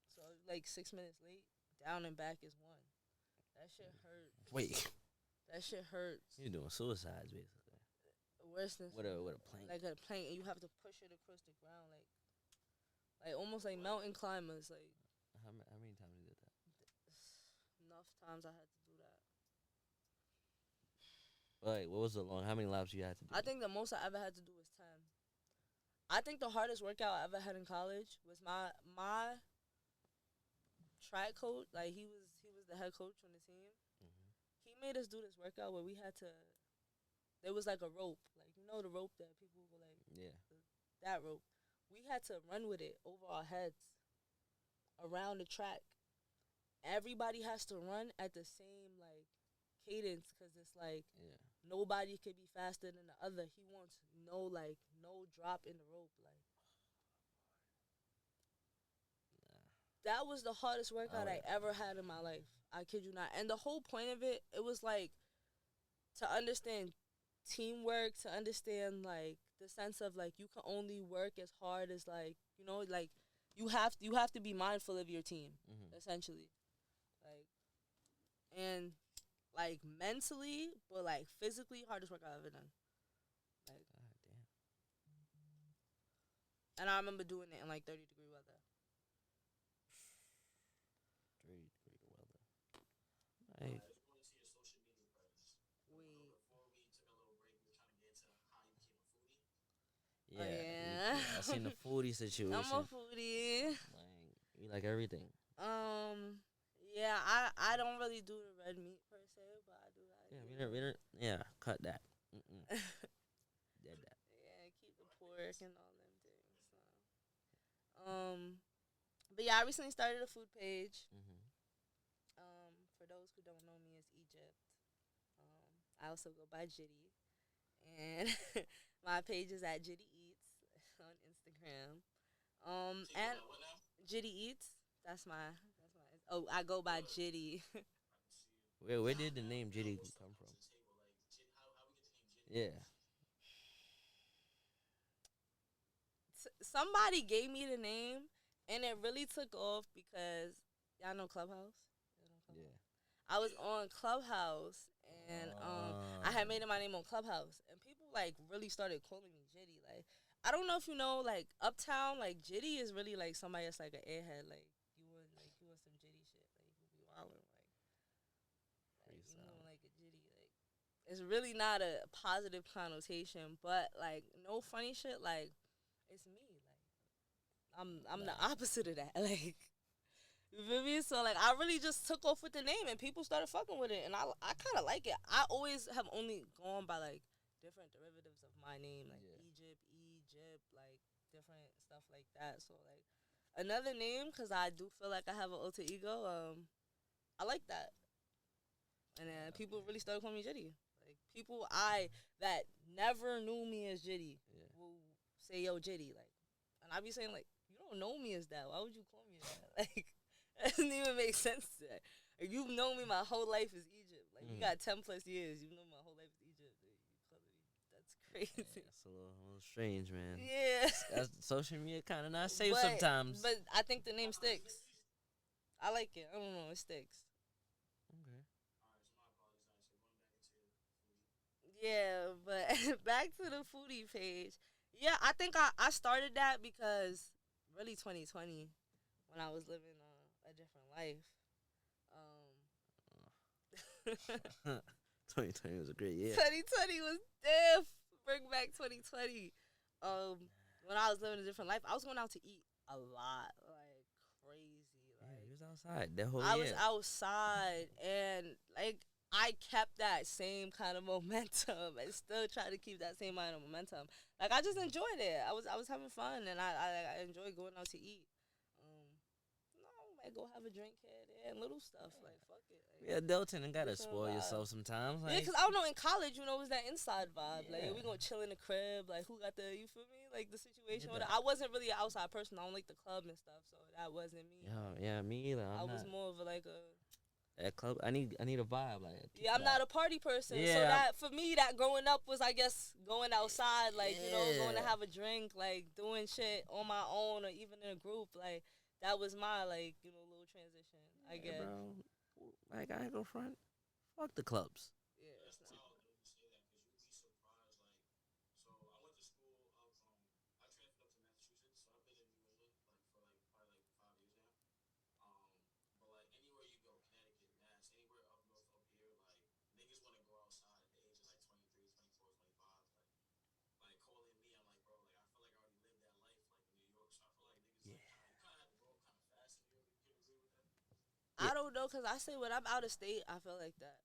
so like 6 minutes late. Down and back is one. That shit hurts. Wait. That shit hurts. You're doing suicides basically. Worse than With a plank. like a plank, and you have to push it across the ground, like almost like mountain climbers. Like How many times you did that? enough times I had to do that. Like, what was the long? How many laps you had to do? I think the most I ever had to do was 10. I think the hardest workout I ever had in college was my track coach. Like he was the head coach on the team. He made us do this workout where we had to. There was like a rope, like you know the rope that people go like. Yeah. That rope. We had to run with it over our heads, around the track. Everybody has to run at the same like cadence because it's like nobody could be faster than the other. He wants no drop in the rope. Like that was the hardest workout I ever had in my life. I kid you not. And the whole point of it, it was like to understand teamwork, to understand like the sense of like you can only work as hard as like, you know, like you have to be mindful of your team, essentially, like, and like mentally, but like physically, hardest work I've ever done. Like, God damn. and I remember doing it in like 30-degree weather. 3 degree weather. Like, I just want to see your social media presence. Wait. Before we took a little break, we were trying to get into how you became a foodie. yeah, Yeah. I seen the foodie situation. I'm a foodie. Like, you like everything. Yeah, I don't really do the red meat per se, but I do like. Yeah, we don't. Yeah, cut that. Dead that. Yeah, keep the pork and all them things. So. But yeah, I recently started a food page. For those who don't know me, it's Egypt. I also go by Jiddy, and my page is at Jiddy Eats on Instagram. And Jiddy Eats. That's my. Oh, I go by Jiddy. Where did the name Jiddy come from? Yeah. Somebody gave me the name, and it really took off because y'all know Clubhouse. Yeah. I was on Clubhouse, and I had made it my name on Clubhouse, and people like really started calling me Jiddy. Like, I don't know if you know, like Uptown, like Jiddy is really like somebody that's like an airhead. Like you want some Jiddy shit. Like you be wildin', like you know, like a Jiddy. Like it's really not a positive connotation, but like no funny shit. Like it's me. Like I'm the opposite of that. Like. You feel me? So, like, I really just took off with the name, and people started fucking with it, and I kind of like it. I always have only gone by, like, different derivatives of my name, like Egypt, like, different stuff like that. So, like, another name, because I do feel like I have an alter ego, I like that. And then people really started calling me Jiddy. Like, people that never knew me as Jiddy will say, yo, Jiddy. Like, and I be saying, like, you don't know me as that. Why would you call me that? Like, that doesn't even make sense to that. Like, you've known me my whole life is Egypt. Like, you got 10 plus years. You've known my whole life is Egypt. That's crazy. Yeah, it's a little strange, man. Yeah. That's social media kind of not safe sometimes. But I think the name sticks. I like it. I don't know. It sticks. Okay. Yeah, but back to the foodie page. Yeah, I think I started that because really 2020 when I was living a different life. 2020 was a great year. 2020 was diff. Bring back 2020. When I was living a different life, I was going out to eat a lot, like crazy. Like, yeah, you was outside that whole year. I was outside, and like I kept that same kind of momentum, and still try to keep that same kind of momentum. Like I just enjoyed it. I was having fun, and I enjoyed going out to eat. Go have a drink here, there, and little stuff. Like, fuck it. Like, yeah, adulting and gotta spoil yourself sometimes. Like, yeah, because I don't know, in college, you know, it was that inside vibe. Yeah. Like, we gonna chill in the crib. Like, who got the, you feel me? Like, the situation. Yeah, I wasn't really an outside person. I don't like the club and stuff, so that wasn't me. Yeah, me either. I was more of like a... That club, I need a vibe. Like, yeah, I'm not a party person. Yeah. So that, for me, that growing up was, I guess, going outside, like, you know, going to have a drink, like, doing shit on my own or even in a group. Like, that was my, like, you know, little transition, I guess. Bro. Like, I ain't gonna front. Fuck the clubs. Yeah. That's wild that you say that because you'd be surprised. Like, so I went to school I transferred up to Massachusetts, so I've been in New England for probably 5 years now. But like anywhere you go, Connecticut, Mass, anywhere up north up here, like niggas want to go outside at the age of like 23, 24, 25. Like calling me, I'm like, bro, like I feel like I already lived that life like in New York, so I feel like niggas you kind of have to grow up kind of fast in New York. You agree with that? I don't know, because I say when I'm out of state, I feel like that.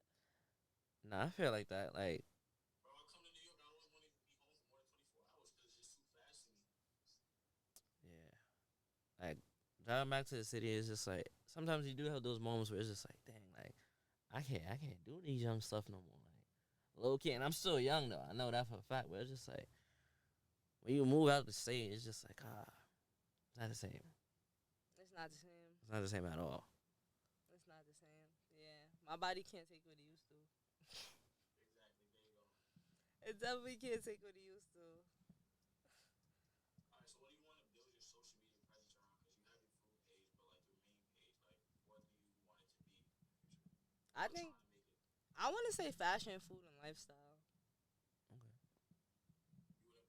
Nah, I feel like that. Like, bro, I come to New York, I don't want to be home for more than 24 hours because it's just too fast for me. yeah. Like, driving back to the city is just like, sometimes you do have those moments where it's just like, dang, like, I can't do these young stuff no more. Like, low key, and I'm still young though. I know that for a fact, but it's just like, when you move out the state, it's just like, it's not the same. It's not the same. It's not the same at all. It's not the same. Yeah. My body can't take what it used to. Exactly, there you go. It definitely can't take what it used to. All right, so what do you want to build your social media presence around? Because you I think I want to say fashion, food, and lifestyle. Okay.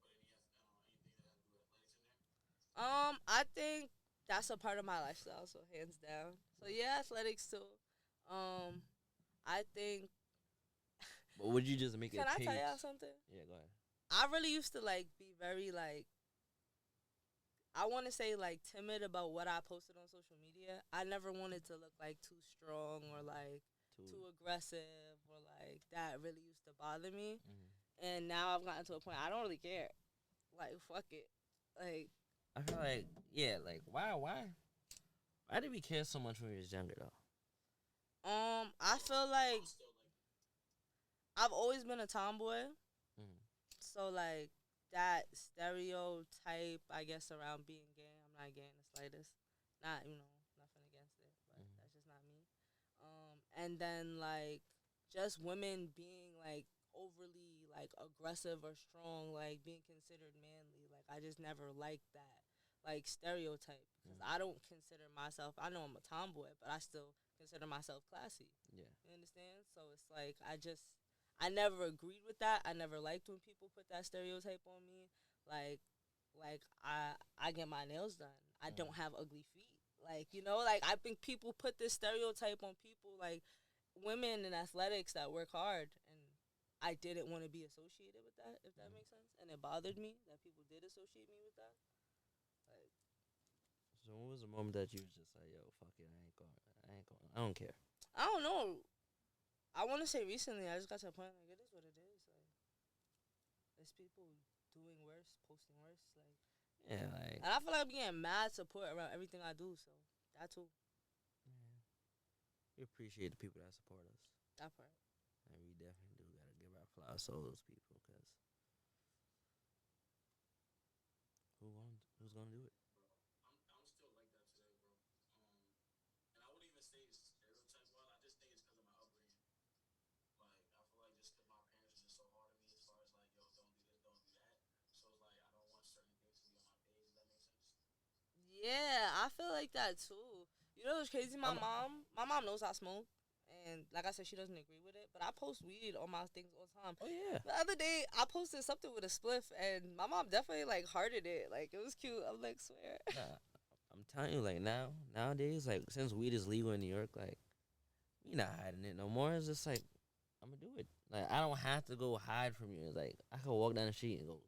I think that's a part of my lifestyle, so hands down. So yeah, athletics too. Um, I think. But would you just make Can a I page? tell y'all something? Yeah, go ahead. I really used to like be very like. I want to say like timid about what I posted on social media. I never wanted to look like too strong or like too aggressive or like that really used to bother me. Mm-hmm. And now I've gotten to a point I don't really care. Like fuck it. Like I feel like, yeah, like why did we care so much when we was younger though? I feel like I've always been a tomboy. Mm-hmm. So like that stereotype, I guess, around being gay, I'm not gay in the slightest. Not nothing against it, but that's just not me. And then like just women being like overly like aggressive or strong, like being considered manly. Like I just never liked that like stereotype because I don't consider myself. I know I'm a tomboy, but I still consider myself classy. Yeah. You understand? So it's like I never agreed with that. I never liked when people put that stereotype on me. Like I get my nails done. I don't have ugly feet. Like, like I think people put this stereotype on people like women in athletics that work hard, and I didn't want to be associated with that, if that makes sense. And it bothered me that people did associate me with that. Like, So what was the moment that you was just like, yo, fuck it, I don't care. I don't know. I want to say recently, I just got to a point like it is what it is. Like, there's people doing worse, posting worse. Like, Yeah, like, and I feel like I'm getting mad support around everything I do. So that too, yeah. We appreciate the people that support us. that part. And we definitely do gotta give our flowers to those people, because who's gonna do it? I'm still like that today, bro. And I wouldn't even say it's stereotype. Well, I just think it's because of my upbringing. Like, I feel like just because my parents are just so hard on me as far as like, yo, don't do this, don't do that. So it's like I don't want certain things to be on my page. Does that make sense? Yeah, I feel like that too. You know what's crazy? My mom knows I smoke. And like I said, she doesn't agree with it. But I post weed on my things all the time. Oh yeah. The other day, I posted something with a spliff, and my mom definitely like hearted it. Like it was cute. I'm like, swear. Nah, I'm telling you, like nowadays, like since weed is legal in New York, like we not hiding it no more. It's just like I'm gonna do it. Like I don't have to go hide from you. It's like I can walk down the street and go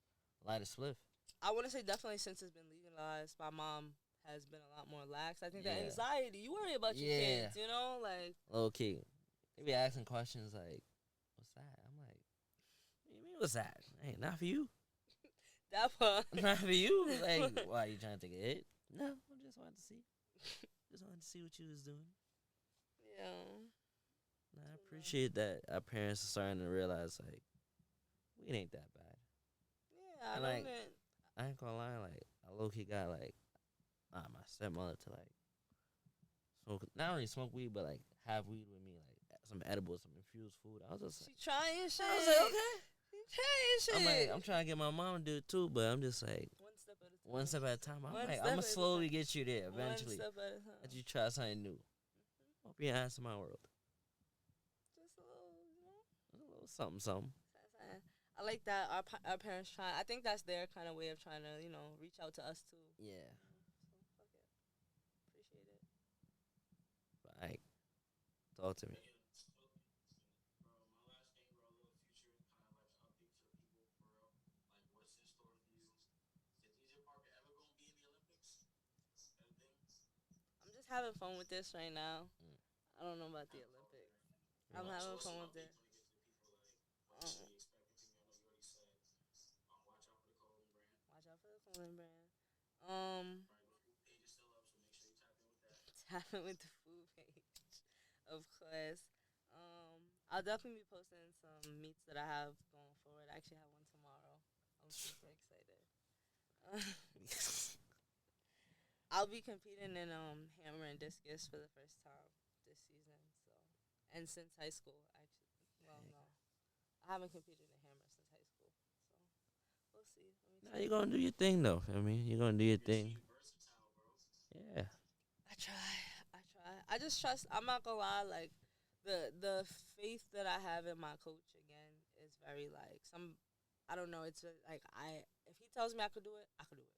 light a spliff. I want to say definitely since it's been legalized, my mom has been a lot more lax. I think Yeah. that anxiety, you worry about your Yeah. kids, like. Low key, they be asking questions like, "What's that?" I'm like, "What do you mean what's that? Hey, not for you. That part. Not for you. Like, why are you trying to take a hit? No, I just wanted to see. Just wanted to see what you was doing." Yeah. Nah, I appreciate that our parents are starting to realize like weed ain't that bad. Yeah, I And, don't like, even. I ain't gonna lie, like I low key got like my stepmother to like smoke, not only smoke weed but like have weed with me, like some edibles, some infused food. I was just like, She trying shit. I was like, okay. She trying shit. I'm like, I'm trying to get my mom to do it too, but I'm just like One step at a time. one step at a time. I'm One like, step I'm gonna at a slowly time. get you there eventually. One step at a time. Let you try something new. Hope you answer my world. Just a little, A little something, something. I like that our parents try. I think that's their kind of way of trying to reach out to us too. Yeah. So fuck it. Appreciate it. But like, talk to me. Bro, my last thing, bro, a little future kind of like an update to the people, for real. Like, what's in store for you? Is DJ Parker ever gonna be in the Olympics? Anything? I'm just having fun with this right now. Mm. I don't know about the Olympics. I'm having fun with it. What should we expect from you? I know you already said, watch out for the clothing brand. Watch out for the clothing brand. Right, the food page is still up, so make sure you tap in with that. Tapping with the food page, of course. I'll definitely be posting some meets that I have going forward. I actually have one tomorrow. I'm super excited. I'll be competing in hammer and discus for the first time this season. So, and since high school, actually. Well, no, I haven't competed in hammer since high school. So we'll see. Nah, you're gonna do your thing though. I mean, you're gonna do your thing. Versatile, bro. Yeah. I try. I just trust. I'm not gonna lie. Like, the faith that I have in my coach again is very like I don't know. It's like if he tells me I could do it, I could do it.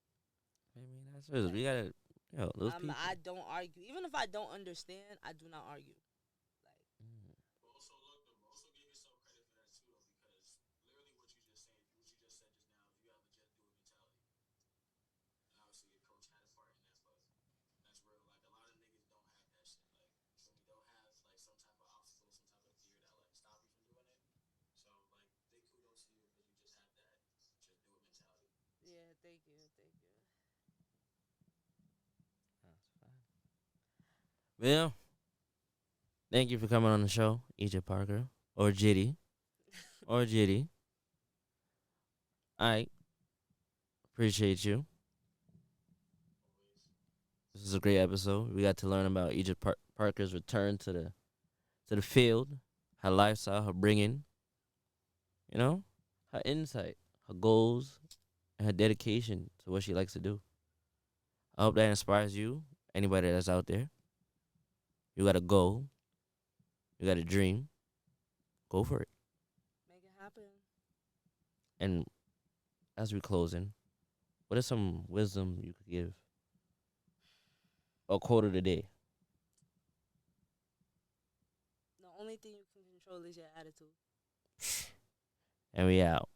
I mean, that's it. We gotta, those people. I don't argue. Even if I don't understand, I do not argue. Like, Also, look, though, also give yourself credit for that too, though, because literally what you just said, just now, you have a just do it mentality, and obviously your coach had a part in that, but that's real. Like a lot of niggas don't have that shit. Like when you don't have like some type of obstacle, some type of fear that like stop you from doing it. So like big kudos to you because you just have that just do it mentality. yeah, thank you, thank you. That's fine. Well, thank you for coming on the show, Egypt Parker or Jiddy or Jiddy. I appreciate you. This is a great episode. We got to learn about Egypt Parker's return to the field, her lifestyle, her bringing, her insight, her goals, and her dedication to what she likes to do. I hope that inspires you, anybody that's out there. You got a goal, you got a dream, go for it. Make it happen. And as we closing, what is some wisdom you could give? A quote of the day. The only thing you can control is your attitude. And we out.